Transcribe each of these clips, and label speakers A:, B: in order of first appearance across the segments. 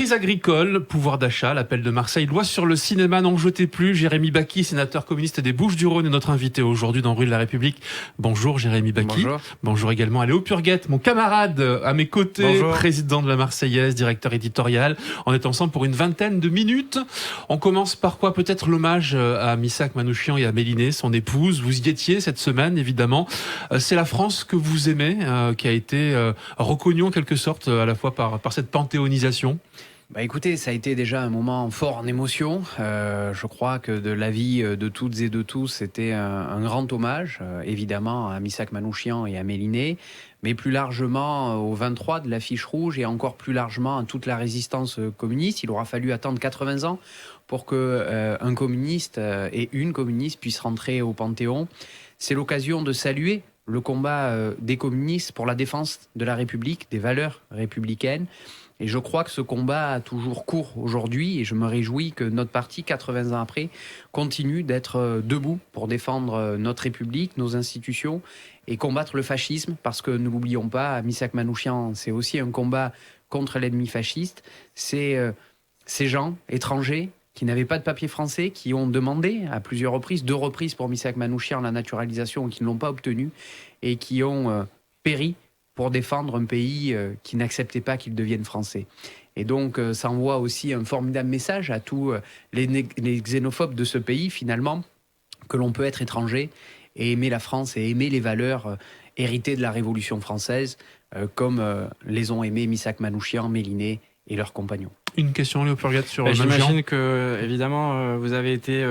A: Crise agricole, pouvoir d'achat, l'appel de Marseille, loi sur le cinéma, n'en jetez plus. Jérémy Bacchi, sénateur communiste des Bouches-du-Rhône, est notre invité aujourd'hui dans Rue de la République. Bonjour Jérémy Bacchi.
B: Bonjour.
A: Bonjour également à Léo Purguette, mon camarade à mes côtés,
B: Bonjour.
A: président de la Marseillaise, directeur éditorial. On est ensemble pour une vingtaine de minutes. On commence par quoi? Peut-être l'hommage à Missak Manouchian et à Mélinée, son épouse. Vous y étiez cette semaine, évidemment. C'est la France que vous aimez, qui a été reconnue en quelque sorte à la fois par cette panthéonisation.
B: Écoutez, ça a été déjà un moment fort en émotion. Je crois que de l'avis de toutes et de tous, c'était un grand hommage, évidemment, à Missak Manouchian et à Mélinée, mais plus largement au 23 de l'affiche rouge et encore plus largement à toute la résistance communiste. Il aura fallu attendre 80 ans pour qu'un communiste et une communiste puissent rentrer au Panthéon. C'est l'occasion de saluer le combat des communistes pour la défense de la République, des valeurs républicaines. Et je crois que ce combat a toujours cours aujourd'hui et je me réjouis que notre parti, 80 ans après, continue d'être debout pour défendre notre République, nos institutions et combattre le fascisme parce que, ne l'oublions pas, Missak Manouchian, c'est aussi un combat contre l'ennemi fasciste. C'est ces gens étrangers qui n'avaient pas de papier français, qui ont demandé à plusieurs reprises, 2 reprises pour Missak Manouchian, la naturalisation, et qui ne l'ont pas obtenue et qui ont péri pour défendre un pays qui n'acceptait pas qu'il devienne français. Et donc, ça envoie aussi un formidable message à tous les xénophobes de ce pays, finalement, que l'on peut être étranger et aimer la France et aimer les valeurs héritées de la Révolution française, comme les ont aimés Missak Manouchian, Mélinée et leurs compagnons.
A: Une question, Léo Purguette, sur Manouchian.
C: J'imagine que, évidemment, vous avez été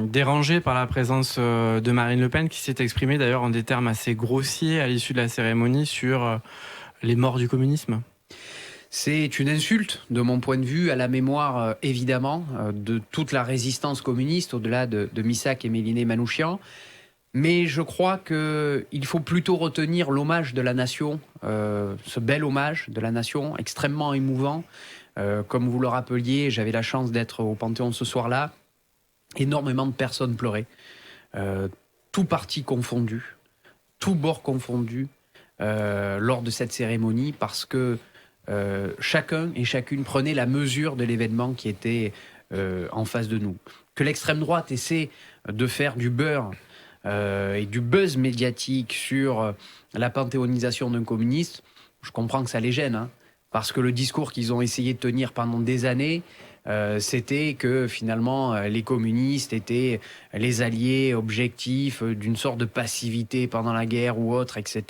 C: dérangé par la présence de Marine Le Pen, qui s'est exprimée d'ailleurs en des termes assez grossiers à l'issue de la cérémonie sur les morts du communisme.
B: C'est une insulte, de mon point de vue, à la mémoire, évidemment, de toute la résistance communiste, au-delà de Missak et Mélinée Manouchian. Mais je crois qu'il faut plutôt retenir l'hommage de la nation, ce bel hommage de la nation, extrêmement émouvant. Comme vous le rappeliez, j'avais la chance d'être au Panthéon ce soir-là. Énormément de personnes pleuraient. Tout parti confondu, tout bord confondu, lors de cette cérémonie, parce que chacun et chacune prenait la mesure de l'événement qui était en face de nous. Que l'extrême droite essaie de faire du beurre et du buzz médiatique sur la panthéonisation d'un communiste, je comprends que ça les gêne, hein. Parce que le discours qu'ils ont essayé de tenir pendant des années, c'était que finalement les communistes étaient les alliés objectifs d'une sorte de passivité pendant la guerre ou autre, etc.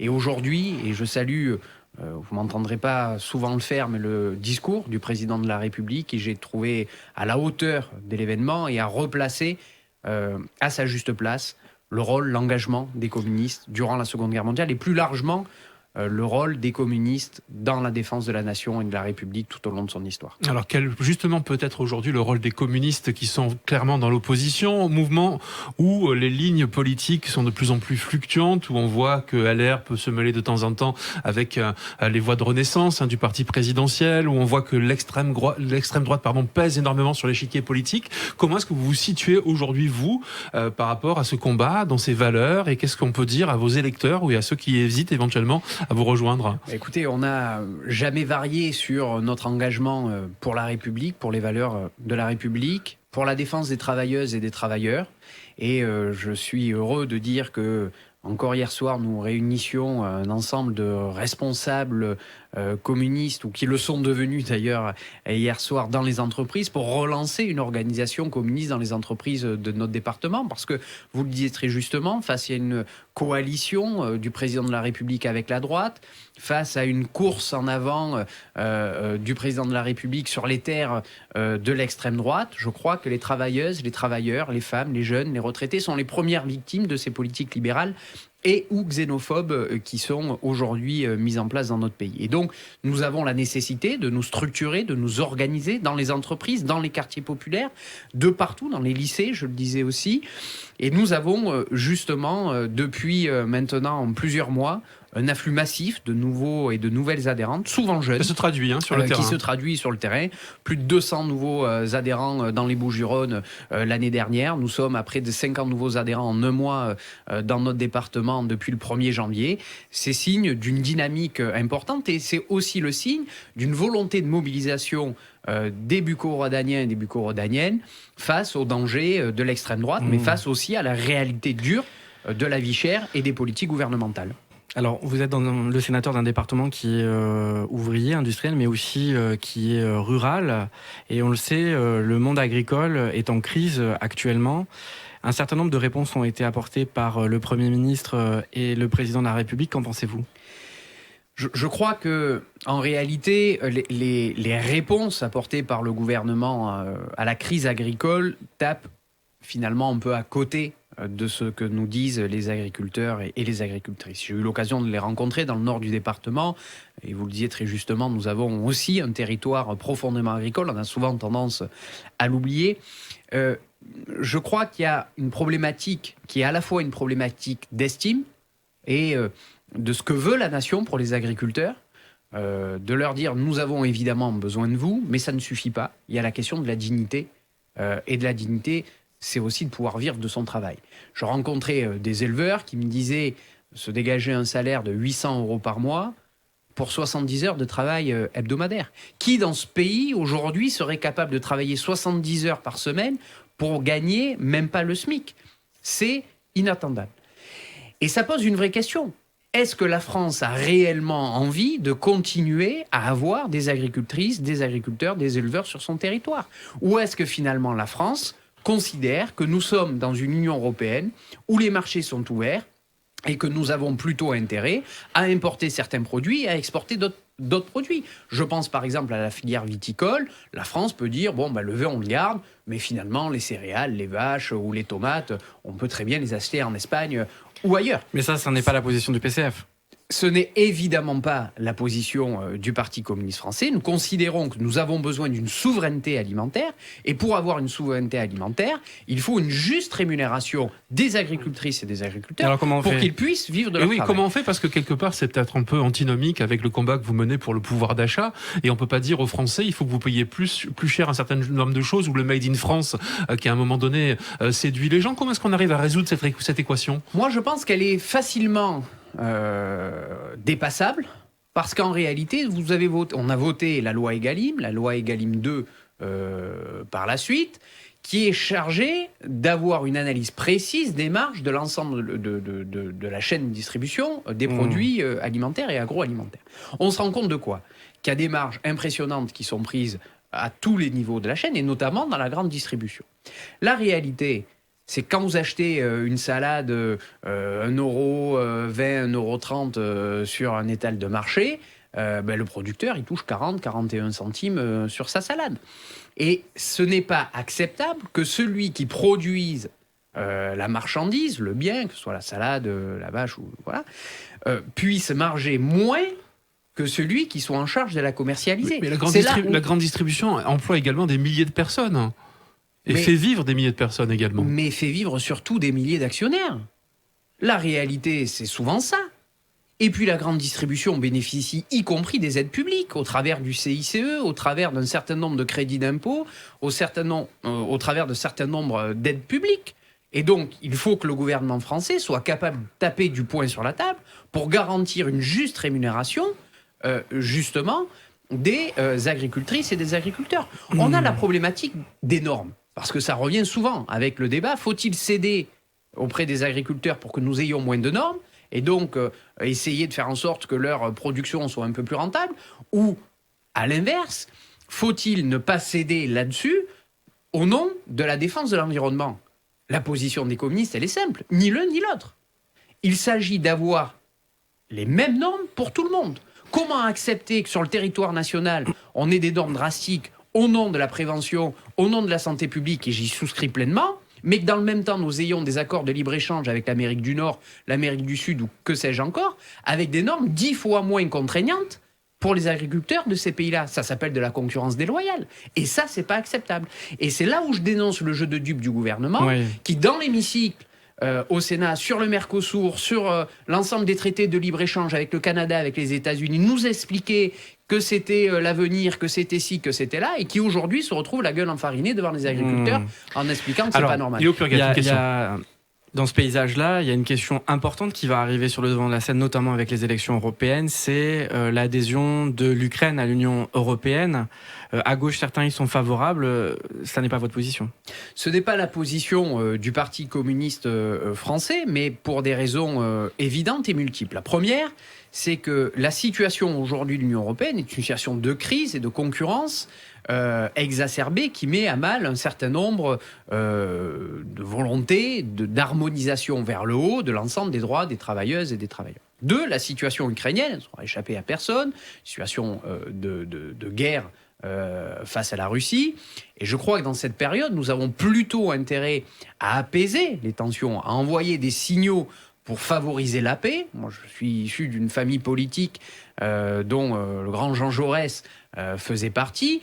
B: Et aujourd'hui, et je salue, vous ne m'entendrez pas souvent le faire, mais le discours du président de la République, que j'ai trouvé à la hauteur de l'événement et à replacer à sa juste place le rôle, l'engagement des communistes durant la Seconde Guerre mondiale et plus largement le rôle des communistes dans la défense de la nation et de la République tout au long de son histoire.
A: Alors quel justement peut être aujourd'hui le rôle des communistes qui sont clairement dans l'opposition, au mouvement où les lignes politiques sont de plus en plus fluctuantes, où on voit que LR peut se mêler de temps en temps avec les voix de renaissance du parti présidentiel, où on voit que l'extrême droite pèse énormément sur l'échiquier politique. Comment est-ce que vous vous situez aujourd'hui, vous, par rapport à ce combat, dans ses valeurs, et qu'est-ce qu'on peut dire à vos électeurs ou à ceux qui hésitent éventuellement à vous rejoindre?
B: Écoutez, on n'a jamais varié sur notre engagement pour la République, pour les valeurs de la République, pour la défense des travailleuses et des travailleurs. Et je suis heureux de dire que, encore hier soir, nous réunissions un ensemble de responsables communistes, ou qui le sont devenus d'ailleurs hier soir dans les entreprises, pour relancer une organisation communiste dans les entreprises de notre département. Parce que, vous le disiez très justement, face à une coalition du président de la République avec la droite, face à une course en avant du président de la République sur les terres de l'extrême droite, je crois que les travailleuses, les travailleurs, les femmes, les jeunes, les retraités sont les premières victimes de ces politiques libérales et ou xénophobes qui sont aujourd'hui mises en place dans notre pays. Et donc, nous avons la nécessité de nous structurer, de nous organiser dans les entreprises, dans les quartiers populaires, de partout, dans les lycées, je le disais aussi. Et nous avons justement, depuis maintenant plusieurs mois, un afflux massif de nouveaux et de nouvelles adhérentes, souvent jeunes.
A: Ça se traduit sur le terrain.
B: Qui se traduit sur le terrain. Plus de 200 nouveaux adhérents dans les Bouches-du-Rhône l'année dernière. Nous sommes à près de 50 nouveaux adhérents en un mois dans notre département depuis le 1er janvier. C'est signe d'une dynamique importante et c'est aussi le signe d'une volonté de mobilisation des bucco-rhodaniens et des bucco-rhodaniennes face aux dangers de l'extrême droite, mais face aussi à la réalité dure de la vie chère et des politiques gouvernementales.
C: Alors, vous êtes le sénateur d'un département qui est ouvrier, industriel, mais aussi qui est rural. Et on le sait, le monde agricole est en crise actuellement. Un certain nombre de réponses ont été apportées par le Premier ministre et le Président de la République. Qu'en pensez-vous ?
B: Je crois que, en réalité, les réponses apportées par le gouvernement à la crise agricole tapent finalement un peu à côté de ce que nous disent les agriculteurs et les agricultrices. J'ai eu l'occasion de les rencontrer dans le nord du département, et vous le disiez très justement, nous avons aussi un territoire profondément agricole, on a souvent tendance à l'oublier. Je crois qu'il y a une problématique qui est à la fois une problématique d'estime et de ce que veut la nation pour les agriculteurs, de leur dire nous avons évidemment besoin de vous, mais ça ne suffit pas. Il y a la question de la dignité, et de la dignité, c'est aussi de pouvoir vivre de son travail. Je rencontrais des éleveurs qui me disaient se dégager un salaire de 800 € par mois pour 70 heures de travail hebdomadaire. Qui dans ce pays aujourd'hui serait capable de travailler 70 heures par semaine pour gagner même pas le SMIC ? C'est inattendable. Et ça pose une vraie question. Est-ce que la France a réellement envie de continuer à avoir des agricultrices, des agriculteurs, des éleveurs sur son territoire ? Ou est-ce que finalement la France considère que nous sommes dans une Union européenne où les marchés sont ouverts et que nous avons plutôt intérêt à importer certains produits et à exporter d'autres produits. Je pense par exemple à la filière viticole. La France peut dire, le vin on le garde, mais finalement les céréales, les vaches ou les tomates, on peut très bien les acheter en Espagne ou ailleurs.
C: Mais ça n'est pas la position du PCF.
B: Ce n'est évidemment pas la position du Parti communiste français. Nous considérons que nous avons besoin d'une souveraineté alimentaire. Et pour avoir une souveraineté alimentaire, il faut une juste rémunération des agricultrices et des agriculteurs pour qu'ils puissent vivre de leur travail.
A: Comment on fait ? Parce que quelque part, c'est peut-être un peu antinomique avec le combat que vous menez pour le pouvoir d'achat. Et on ne peut pas dire aux Français, il faut que vous payiez plus cher un certain nombre de choses, ou le Made in France, qui à un moment donné séduit les gens. Comment est-ce qu'on arrive à résoudre cette équation ?
B: Moi, je pense qu'elle est facilement dépassable, parce qu'en réalité, on a voté la loi Egalim 2 par la suite, qui est chargée d'avoir une analyse précise des marges de l'ensemble de la chaîne de distribution des produits alimentaires et agroalimentaires. On se rend compte de quoi ? Qu'il y a des marges impressionnantes qui sont prises à tous les niveaux de la chaîne, et notamment dans la grande distribution. La réalité, c'est quand vous achetez une salade 1 euro, 20, 1,30 € sur un étal de marché, le producteur, il touche 40, 41 centimes sur sa salade. Et ce n'est pas acceptable que celui qui produise la marchandise, le bien, que ce soit la salade, la vache, puisse marger moins que celui qui soit en charge de la commercialiser.
A: Mais la grande distribution emploie également des milliers de personnes. Et fait vivre des milliers de personnes également.
B: Mais fait vivre surtout des milliers d'actionnaires. La réalité, c'est souvent ça. Et puis la grande distribution bénéficie y compris des aides publiques, au travers du CICE, au travers d'un certain nombre de crédits d'impôt, au travers de certain nombre d'aides publiques. Et donc, il faut que le gouvernement français soit capable de taper du poing sur la table pour garantir une juste rémunération, justement, des agricultrices et des agriculteurs. On a la problématique des normes. Parce que ça revient souvent avec le débat, faut-il céder auprès des agriculteurs pour que nous ayons moins de normes et donc essayer de faire en sorte que leur production soit un peu plus rentable, ou à l'inverse, faut-il ne pas céder là-dessus au nom de la défense de l'environnement ? La position des communistes, elle est simple, ni l'un ni l'autre. Il s'agit d'avoir les mêmes normes pour tout le monde. Comment accepter que sur le territoire national, on ait des normes drastiques au nom de la prévention, au nom de la santé publique, et j'y souscris pleinement, mais que dans le même temps, nous ayons des accords de libre-échange avec l'Amérique du Nord, l'Amérique du Sud, ou que sais-je encore, avec des normes 10 fois moins contraignantes pour les agriculteurs de ces pays-là. Ça s'appelle de la concurrence déloyale. Et ça, c'est pas acceptable. Et c'est là où je dénonce le jeu de dupes du gouvernement, qui, dans l'hémicycle, au Sénat sur le Mercosur, sur l'ensemble des traités de libre-échange avec le Canada, avec les États-Unis, nous expliquer que c'était l'avenir, que c'était ci, que c'était là, et qui aujourd'hui se retrouve la gueule enfarinée devant les agriculteurs en expliquant que c'est pas normal.
C: Dans ce paysage-là, il y a une question importante qui va arriver sur le devant de la scène, notamment avec les élections européennes, c'est l'adhésion de l'Ukraine à l'Union européenne. À gauche, certains y sont favorables. Ça n'est pas votre position.
B: Ce n'est pas la position du Parti communiste français, mais pour des raisons évidentes et multiples. La première, c'est que la situation aujourd'hui de l'Union européenne est une situation de crise et de concurrence exacerbée qui met à mal un certain nombre de volontés d'harmonisation vers le haut de l'ensemble des droits des travailleuses et des travailleurs. Deux, la situation ukrainienne, ça n'aura échappé à personne, situation de guerre face à la Russie. Et je crois que dans cette période, nous avons plutôt intérêt à apaiser les tensions, à envoyer des signaux pour favoriser la paix. Moi, je suis issu d'une famille politique dont le grand Jean Jaurès faisait partie.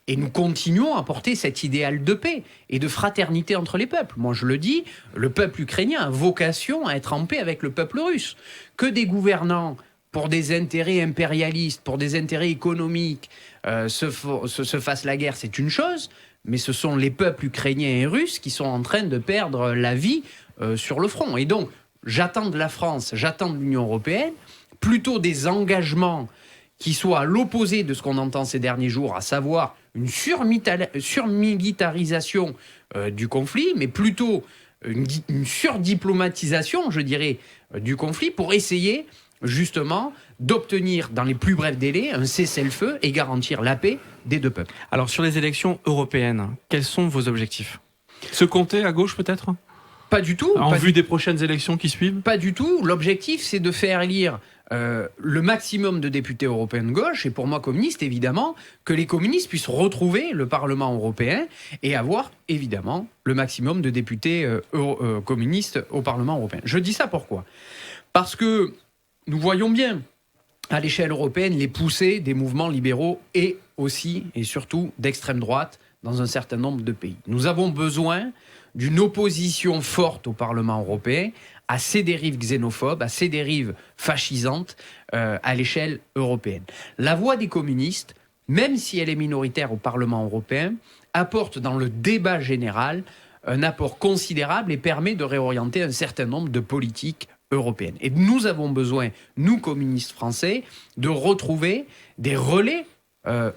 B: Et nous continuons à porter cet idéal de paix et de fraternité entre les peuples. Moi, je le dis, le peuple ukrainien a vocation à être en paix avec le peuple russe. Que des gouvernants, pour des intérêts impérialistes, pour des intérêts économiques, se fassent la guerre, c'est une chose. Mais ce sont les peuples ukrainiens et russes qui sont en train de perdre la vie sur le front. Et donc, j'attends de la France, j'attends de l'Union européenne, plutôt des engagements qui soient à l'opposé de ce qu'on entend ces derniers jours, à savoir une surmilitarisation du conflit, mais plutôt une surdiplomatisation, je dirais, du conflit, pour essayer justement d'obtenir dans les plus brefs délais un cessez-le-feu et garantir la paix des deux peuples.
C: Alors sur les élections européennes, quels sont vos objectifs ?
A: Se compter à gauche peut-être ?
B: Pas du tout.
A: En vue des prochaines élections qui suivent ?
B: Pas du tout. L'objectif, c'est de faire élire le maximum de députés européens de gauche, et pour moi communiste, évidemment, que les communistes puissent retrouver le Parlement européen et avoir, évidemment, le maximum de députés communistes au Parlement européen. Je dis ça pourquoi ? Parce que nous voyons bien, à l'échelle européenne, les poussées des mouvements libéraux et aussi, et surtout, d'extrême droite dans un certain nombre de pays. Nous avons besoin d'une opposition forte au Parlement européen à ces dérives xénophobes, à ces dérives fascisantes à l'échelle européenne. La voix des communistes, même si elle est minoritaire au Parlement européen, apporte dans le débat général un apport considérable et permet de réorienter un certain nombre de politiques européennes. Et nous avons besoin, nous communistes français, de retrouver des relais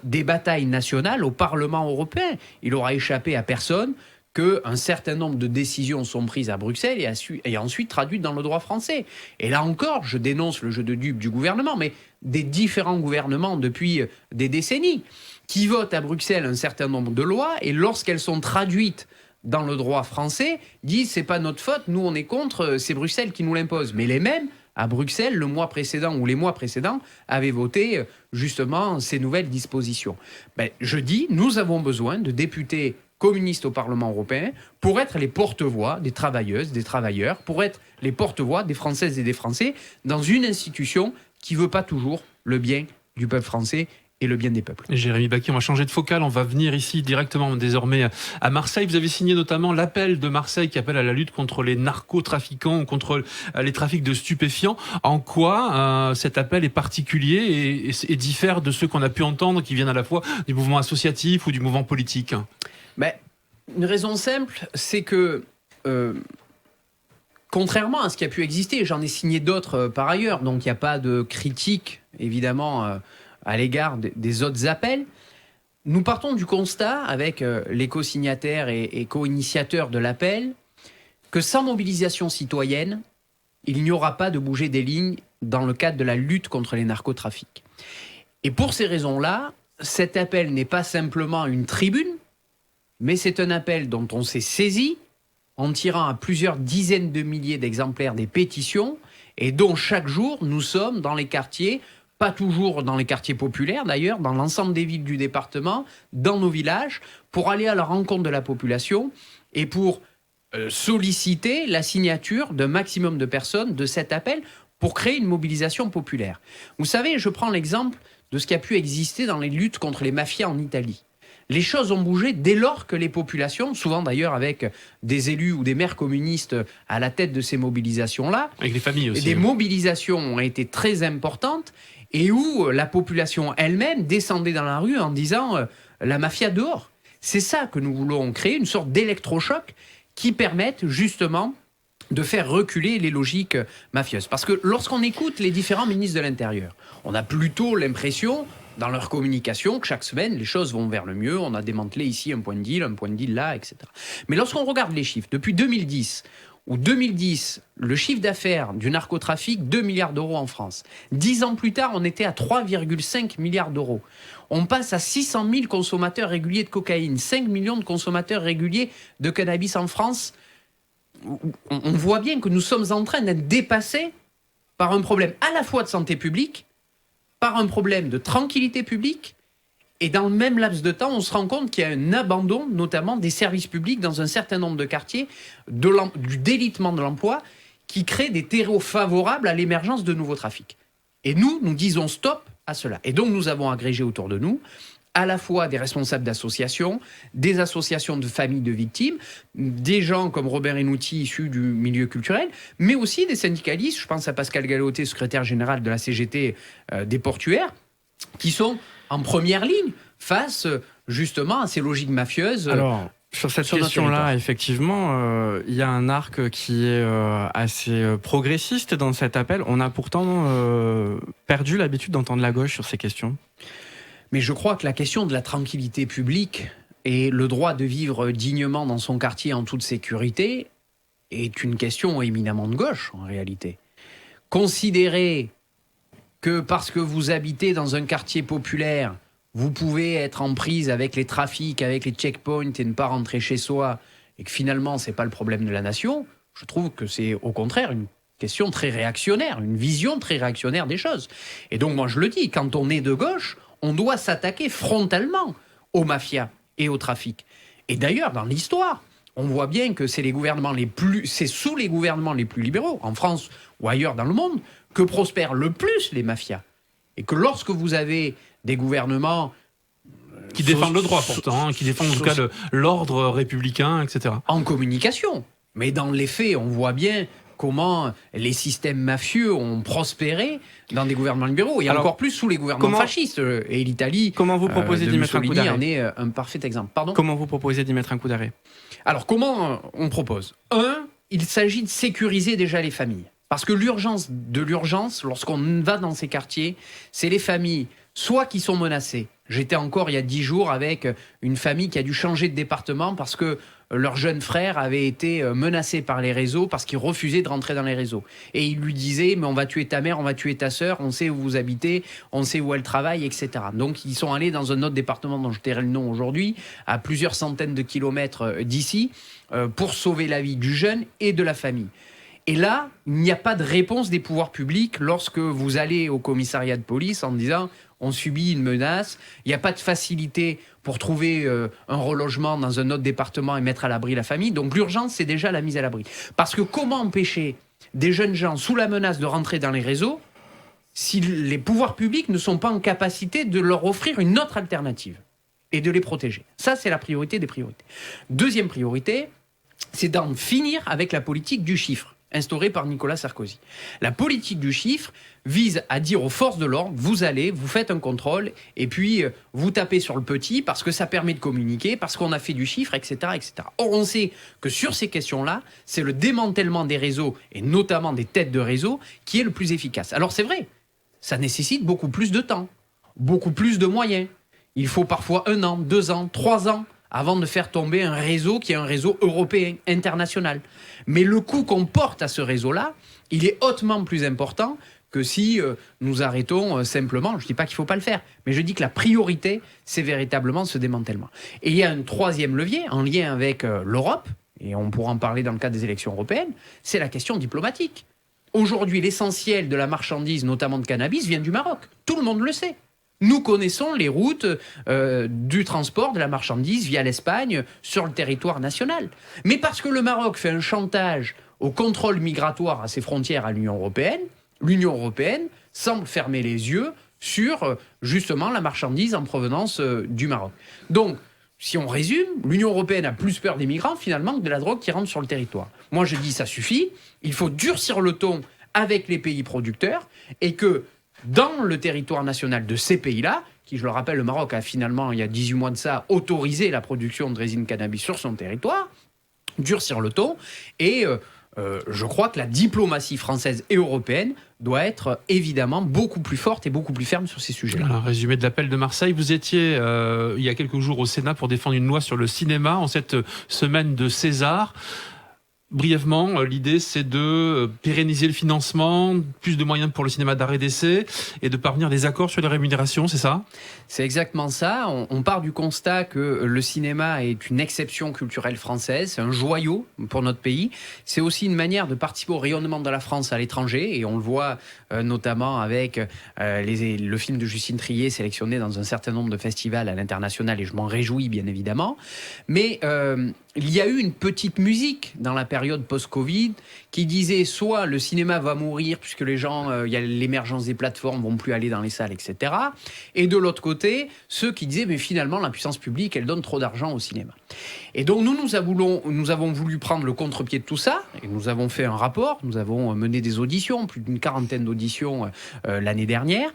B: des batailles nationales au Parlement européen. Il aura échappé à personne qu'un certain nombre de décisions sont prises à Bruxelles et ensuite traduites dans le droit français. Et là encore, je dénonce le jeu de dupes du gouvernement, mais des différents gouvernements depuis des décennies, qui votent à Bruxelles un certain nombre de lois, et lorsqu'elles sont traduites dans le droit français, disent « c'est pas notre faute, nous on est contre, c'est Bruxelles qui nous l'impose ». Mais les mêmes, à Bruxelles, le mois précédent ou les mois précédents, avaient voté justement ces nouvelles dispositions. Je dis, nous avons besoin de députés communistes au Parlement européen pour être les porte-voix des travailleuses, des travailleurs, pour être les porte-voix des Françaises et des Français dans une institution qui ne veut pas toujours le bien du peuple français et le bien des peuples.
A: Jérémy Bacchi, on va changer de focale, on va venir ici directement désormais à Marseille. Vous avez signé notamment l'appel de Marseille qui appelle à la lutte contre les narcotrafiquants, contre les trafics de stupéfiants. En quoi cet appel est particulier et diffère de ceux qu'on a pu entendre qui viennent à la fois du mouvement associatif ou du mouvement politique ?
B: Une raison simple, c'est que contrairement à ce qui a pu exister, j'en ai signé d'autres par ailleurs, donc il n'y a pas de critique évidemment à l'égard des autres appels. Nous partons du constat, avec les co-signataires et co-initiateurs de l'appel, que sans mobilisation citoyenne, il n'y aura pas de bouger des lignes dans le cadre de la lutte contre les narcotrafics. Et pour ces raisons-là, cet appel n'est pas simplement une tribune, mais c'est un appel dont on s'est saisi en tirant à plusieurs dizaines de milliers d'exemplaires des pétitions et dont chaque jour nous sommes dans les quartiers, pas toujours dans les quartiers populaires d'ailleurs, dans l'ensemble des villes du département, dans nos villages, pour aller à la rencontre de la population et pour solliciter la signature d'un maximum de personnes de cet appel pour créer une mobilisation populaire. Vous savez, je prends l'exemple de ce qui a pu exister dans les luttes contre les mafias en Italie. Les choses ont bougé dès lors que les populations, souvent d'ailleurs avec des élus ou des maires communistes à la tête de ces mobilisations-là,
A: Avec les familles aussi.
B: des mobilisations ont été très importantes et où la population elle-même descendait dans la rue en disant la mafia dehors. C'est ça que nous voulons créer, une sorte d'électrochoc qui permette justement de faire reculer les logiques mafieuses. Parce que lorsqu'on écoute les différents ministres de l'Intérieur, on a plutôt l'impression, dans leur communication, que chaque semaine, les choses vont vers le mieux. On a démantelé ici un point de deal là, etc. Mais lorsqu'on regarde les chiffres, depuis 2010, où 2010, le chiffre d'affaires du narcotrafic, 2 milliards d'euros en France. 10 ans plus tard, on était à 3,5 milliards d'euros. On passe à 600 000 consommateurs réguliers de cocaïne, 5 millions de consommateurs réguliers de cannabis en France. On voit bien que nous sommes en train d'être dépassés par un problème à la fois de santé publique, par un problème de tranquillité publique, et dans le même laps de temps, on se rend compte qu'il y a un abandon, notamment des services publics dans un certain nombre de quartiers, du délitement de l'emploi, qui crée des terreaux favorables à l'émergence de nouveaux trafics. Et nous disons stop à cela. Et donc nous avons agrégé autour de nous à la fois des responsables d'associations, des associations de familles de victimes, des gens comme Robert Henouti, issus du milieu culturel, mais aussi des syndicalistes, je pense à Pascal Galoté, secrétaire général de la CGT des portuaires, qui sont en première ligne face justement à ces logiques mafieuses.
C: Alors, sur cette question-là, effectivement, il y a un arc qui est assez progressiste dans cet appel. On a pourtant perdu l'habitude d'entendre la gauche sur ces questions.
B: Mais je crois que la question de la tranquillité publique et le droit de vivre dignement dans son quartier en toute sécurité est une question éminemment de gauche, en réalité. Considérer que parce que vous habitez dans un quartier populaire, vous pouvez être en prise avec les trafics, avec les checkpoints et ne pas rentrer chez soi, et que finalement, ce n'est pas le problème de la nation, je trouve que c'est au contraire une question très réactionnaire, une vision très réactionnaire des choses. Et donc, moi, je le dis, quand on est de gauche, on doit s'attaquer frontalement aux mafias et au trafic. Et d'ailleurs, dans l'histoire, on voit bien que c'est sous les gouvernements les plus libéraux, en France ou ailleurs dans le monde, que prospèrent le plus les mafias. Et que lorsque vous avez des gouvernements
A: qui défendent le droit pourtant, qui défendent en tout cas l'ordre républicain, etc.
B: En communication. Mais dans les faits, on voit bien comment les systèmes mafieux ont prospéré dans des gouvernements libéraux, et encore plus sous les gouvernements fascistes. Et l'Italie,
C: comment vous proposez d'y mettre un coup d'arrêt
B: en est un parfait exemple. Pardon ?
C: Comment vous proposez d'y mettre un coup d'arrêt ?
B: Alors, comment on propose ? Il s'agit de sécuriser déjà les familles. Parce que l'urgence, lorsqu'on va dans ces quartiers, c'est les familles, soit qui sont menacées. J'étais encore il y a 10 jours avec une famille qui a dû changer de département parce que leur jeune frère avait été menacé par les réseaux parce qu'il refusait de rentrer dans les réseaux. Et il lui disait, mais on va tuer ta mère, on va tuer ta sœur, on sait où vous habitez, on sait où elle travaille, etc. Donc ils sont allés dans un autre département dont je tairai le nom aujourd'hui, à plusieurs centaines de kilomètres d'ici, pour sauver la vie du jeune et de la famille. Et là, il n'y a pas de réponse des pouvoirs publics lorsque vous allez au commissariat de police en disant on subit une menace. Il n'y a pas de facilité pour trouver un relogement dans un autre département et mettre à l'abri la famille. Donc l'urgence, c'est déjà la mise à l'abri. Parce que comment empêcher des jeunes gens sous la menace de rentrer dans les réseaux si les pouvoirs publics ne sont pas en capacité de leur offrir une autre alternative et de les protéger ? Ça, c'est la priorité des priorités. Deuxième priorité, c'est d'en finir avec la politique du chiffre instaurée par Nicolas Sarkozy. La politique du chiffre vise à dire aux forces de l'ordre, vous allez, vous faites un contrôle, et puis vous tapez sur le petit parce que ça permet de communiquer, parce qu'on a fait du chiffre, etc., etc. Or, on sait que sur ces questions-là, c'est le démantèlement des réseaux, et notamment des têtes de réseau, qui est le plus efficace. Alors c'est vrai, ça nécessite beaucoup plus de temps, beaucoup plus de moyens. Il faut parfois 1 an, 2 ans, 3 ans, avant de faire tomber un réseau qui est un réseau européen, international. Mais le coût qu'on porte à ce réseau-là, il est hautement plus important que si nous arrêtons simplement. Je ne dis pas qu'il ne faut pas le faire, mais je dis que la priorité, c'est véritablement ce démantèlement. Et il y a un troisième levier, en lien avec l'Europe, et on pourra en parler dans le cadre des élections européennes, c'est la question diplomatique. Aujourd'hui, l'essentiel de la marchandise, notamment de cannabis, vient du Maroc. Tout le monde le sait. Nous connaissons les routes du transport de la marchandise via l'Espagne sur le territoire national. Mais parce que le Maroc fait un chantage au contrôle migratoire à ses frontières à l'Union européenne semble fermer les yeux sur justement la marchandise en provenance du Maroc. Donc, si on résume, l'Union européenne a plus peur des migrants finalement que de la drogue qui rentre sur le territoire. Moi je dis ça suffit, il faut durcir le ton avec les pays producteurs et que dans le territoire national de ces pays-là, qui je le rappelle, le Maroc a finalement il y a 18 mois de ça autorisé la production de résine cannabis sur son territoire, durcir le ton et je crois que la diplomatie française et européenne doit être évidemment beaucoup plus forte et beaucoup plus ferme sur ces sujets-là.
A: Un résumé de l'appel de Marseille. Vous étiez il y a quelques jours au Sénat pour défendre une loi sur le cinéma en cette semaine de César. Brièvement, l'idée c'est de pérenniser le financement, plus de moyens pour le cinéma d'art et d'essai et de parvenir à des accords sur les rémunérations, c'est ça ?
B: C'est exactement ça. On part du constat que le cinéma est une exception culturelle française, c'est un joyau pour notre pays. C'est aussi une manière de participer au rayonnement de la France à l'étranger et on le voit notamment avec le film de Justine Triet sélectionné dans un certain nombre de festivals à l'international et je m'en réjouis bien évidemment. Mais il y a eu une petite musique dans la période post-Covid qui disait soit le cinéma va mourir puisque les gens, il y a l'émergence des plateformes, vont plus aller dans les salles, etc. Et de l'autre côté, ceux qui disaient mais finalement la puissance publique elle donne trop d'argent au cinéma. Et donc nous avons voulu prendre le contre-pied de tout ça et nous avons fait un rapport, nous avons mené des auditions, plus d'une 40aine d'auditions l'année dernière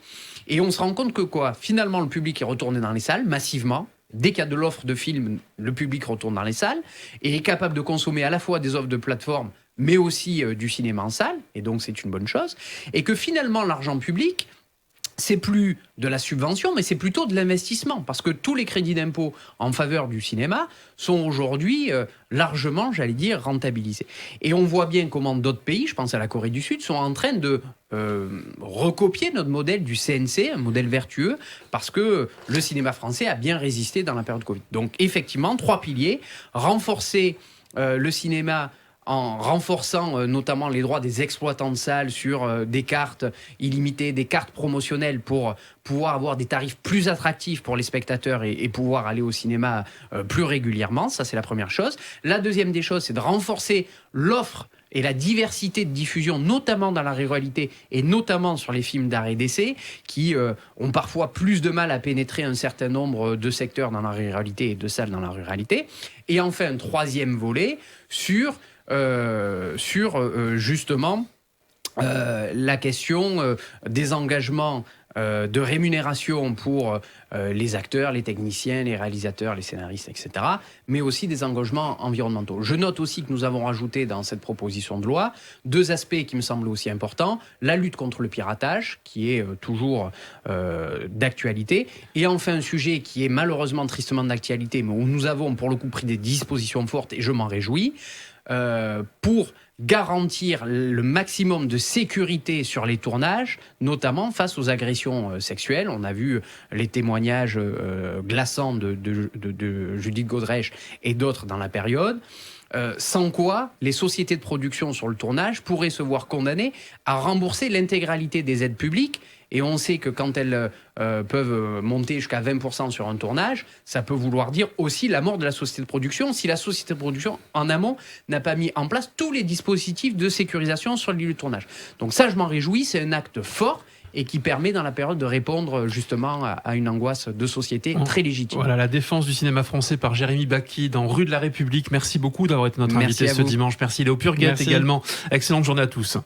B: et on se rend compte que quoi, finalement le public est retourné dans les salles massivement. Dès qu'il y a de l'offre de films, le public retourne dans les salles et est capable de consommer à la fois des offres de plateforme, mais aussi du cinéma en salle, et donc c'est une bonne chose. Et que finalement, l'argent public, c'est plus de la subvention, mais c'est plutôt de l'investissement, parce que tous les crédits d'impôt en faveur du cinéma sont aujourd'hui largement, j'allais dire, rentabilisés. Et on voit bien comment d'autres pays, je pense à la Corée du Sud, sont en train de recopier notre modèle du CNC, un modèle vertueux, parce que le cinéma français a bien résisté dans la période Covid. Donc effectivement, 3 piliers, renforcer le cinéma en renforçant notamment les droits des exploitants de salles sur des cartes illimitées, des cartes promotionnelles pour pouvoir avoir des tarifs plus attractifs pour les spectateurs et pouvoir aller au cinéma plus régulièrement. Ça, c'est la première chose. La deuxième des choses, c'est de renforcer l'offre et la diversité de diffusion, notamment dans la ruralité et notamment sur les films d'art et d'essai, qui ont parfois plus de mal à pénétrer un certain nombre de secteurs dans la ruralité et de salles dans la ruralité. Et enfin, un troisième volet sur justement la question des engagements de rémunération pour les acteurs, les techniciens, les réalisateurs, les scénaristes, etc., mais aussi des engagements environnementaux. Je note aussi que nous avons rajouté dans cette proposition de loi 2 aspects qui me semblent aussi importants. La lutte contre le piratage, qui est toujours d'actualité, et enfin un sujet qui est malheureusement tristement d'actualité, mais où nous avons pour le coup pris des dispositions fortes, et je m'en réjouis, pour garantir le maximum de sécurité sur les tournages, notamment face aux agressions sexuelles. On a vu les témoignages glaçants de Judith Godrèche et d'autres dans la période. Sans quoi, les sociétés de production sur le tournage pourraient se voir condamnées à rembourser l'intégralité des aides publiques. Et on sait que quand elles peuvent monter jusqu'à 20% sur un tournage, ça peut vouloir dire aussi la mort de la société de production si la société de production, en amont, n'a pas mis en place tous les dispositifs de sécurisation sur le lieu de tournage. Donc ça, je m'en réjouis, c'est un acte fort et qui permet dans la période de répondre justement à une angoisse de société très légitime.
A: Voilà, la défense du cinéma français par Jérémy Bacchi dans Rue de la République. Merci beaucoup d'avoir été notre invité ce dimanche. Merci Léo Purguet également. Excellente journée à tous.